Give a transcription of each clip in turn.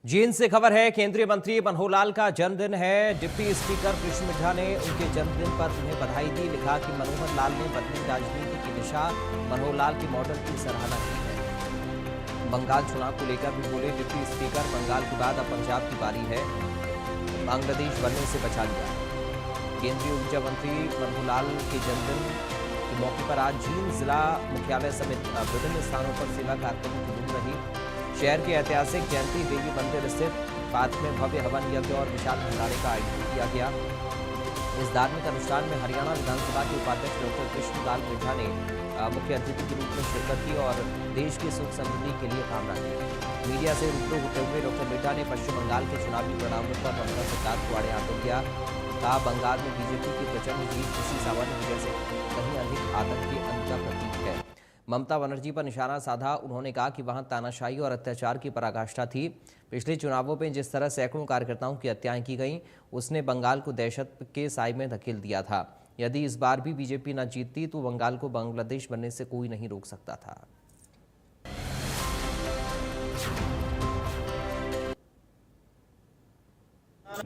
जींद से खबर है, केंद्रीय मंत्री मनोहर लाल का जन्मदिन है। डिप्टी स्पीकर कृष्ण मिड्ढा ने उनके जन्मदिन पर उन्हें बधाई दी। लिखा कि मनोहर लाल ने बदली राजनीति की दिशा, मनोहर लाल के मॉडल की सराहना की है। बंगाल चुनाव को लेकर भी बोले डिप्टी स्पीकर, बंगाल के बाद अब पंजाब की बारी है, बांग्लादेश बनने से बचा लिया। केंद्रीय ऊर्जा मंत्री मनोहर लाल के जन्मदिन के मौके पर आज जींद जिला मुख्यालय समेत विभिन्न स्थानों पर सेवा कार्यक्रमों की धूम रही। शहर के ऐतिहासिक जयंती देवी मंदिर स्थित पार्क में भव्य हवन यज्ञ और विशाल भंडारे का आयोजन किया गया। इस धार्मिक अनुष्ठान में हरियाणा विधानसभा के उपाध्यक्ष डॉक्टर कृष्णलाल मिड्ढा ने मुख्य अतिथि के रूप में शिरकत की और देश की सुख समृद्धि के लिए कामना की। मीडिया से रूबरू होते हुए डॉक्टर मिड्ढा ने पश्चिम बंगाल के चुनावी परिणामों पर ममता सरकार को आड़े हाथों किया। कहा, बंगाल में बीजेपी की प्रचंड जीत किसी सामान्य विजय से कहीं अधिक आतंक के अंत का प्रतीक है। ममता बनर्जी पर निशाना साधा। उन्होंने कहा कि वहां तानाशाही और अत्याचार की पराकाष्ठा थी। पिछले चुनावों में जिस तरह सैकड़ों कार्यकर्ताओं की हत्याएं की गईं, उसने बंगाल को दहशत के साए में धकेल दिया था। यदि इस बार भी बीजेपी न जीतती तो बंगाल को बांग्लादेश बनने से कोई नहीं रोक सकता था।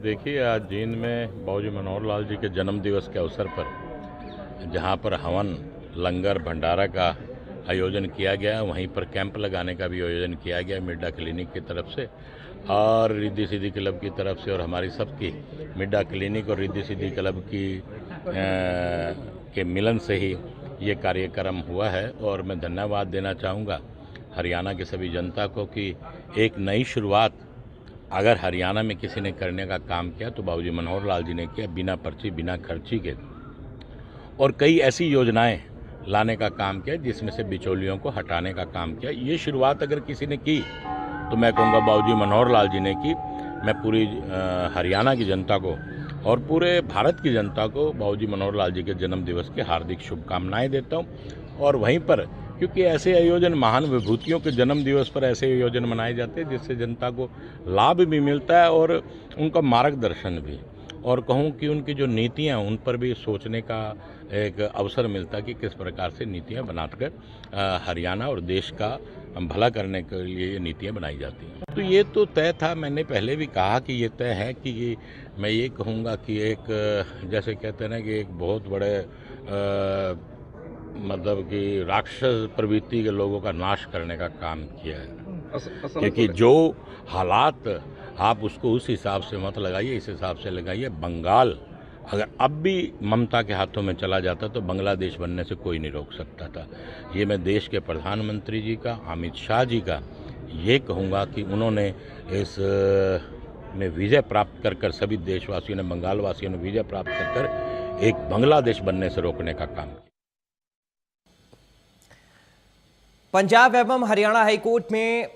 देखिए, आज जींद में बाबूजी मनोहर लाल जी के जन्म दिवस के अवसर पर जहां पर हवन, लंगर, भंडारा का आयोजन किया गया, वहीं पर कैंप लगाने का भी आयोजन किया गया मिड्ढा क्लिनिक की तरफ से और रिद्धि सिद्धि क्लब की तरफ से और हमारी सबकी मिड्ढा क्लिनिक और रिद्धि सिद्धि क्लब की के मिलन से ही ये कार्यक्रम हुआ है। और मैं धन्यवाद देना चाहूँगा हरियाणा की सभी जनता को कि एक नई शुरुआत अगर हरियाणा में किसी ने करने का काम किया तो बाबूजी मनोहर लाल जी ने किया, बिना पर्ची बिना खर्ची के। और कई ऐसी योजनाएं लाने का काम किया जिसमें से बिचौलियों को हटाने का काम किया। ये शुरुआत अगर किसी ने की तो मैं कहूँगा बाबूजी मनोहर लाल जी ने की। मैं पूरी हरियाणा की जनता को और पूरे भारत की जनता को बाबूजी मनोहर लाल जी के जन्म दिवस की हार्दिक शुभकामनाएं देता हूँ। और वहीं पर क्योंकि ऐसे आयोजन, महान विभूतियों के जन्म दिवस पर ऐसे आयोजन मनाए जाते हैं जिससे जनता को लाभ भी मिलता है और उनका मार्गदर्शन भी, और कहूँ कि उनकी जो नीतियाँ उन पर भी सोचने का एक अवसर मिलता है कि किस प्रकार से नीतियाँ बनाकर हरियाणा और देश का भला करने के लिए ये नीतियाँ बनाई जाती हैं। तो ये तो तय था, मैंने पहले भी कहा कि ये तय है कि मैं ये कहूँगा कि एक जैसे कहते हैं ना कि एक बहुत बड़े मतलब कि राक्षस प्रवृत्ति के लोगों का नाश करने का काम किया है। क्योंकि जो हालात आप उसको उस हिसाब से मत लगाइए, इस हिसाब से लगाइए। बंगाल अगर अब भी ममता के हाथों में चला जाता तो बांग्लादेश बनने से कोई नहीं रोक सकता था। ये मैं देश के प्रधानमंत्री जी का, अमित शाह जी का ये कहूँगा कि उन्होंने इस में विजय प्राप्त कर सभी देशवासियों ने, बंगाल वासियों ने विजय प्राप्त कर एक बांग्लादेश बनने से रोकने का काम किया। पंजाब एवं हरियाणा हाईकोर्ट में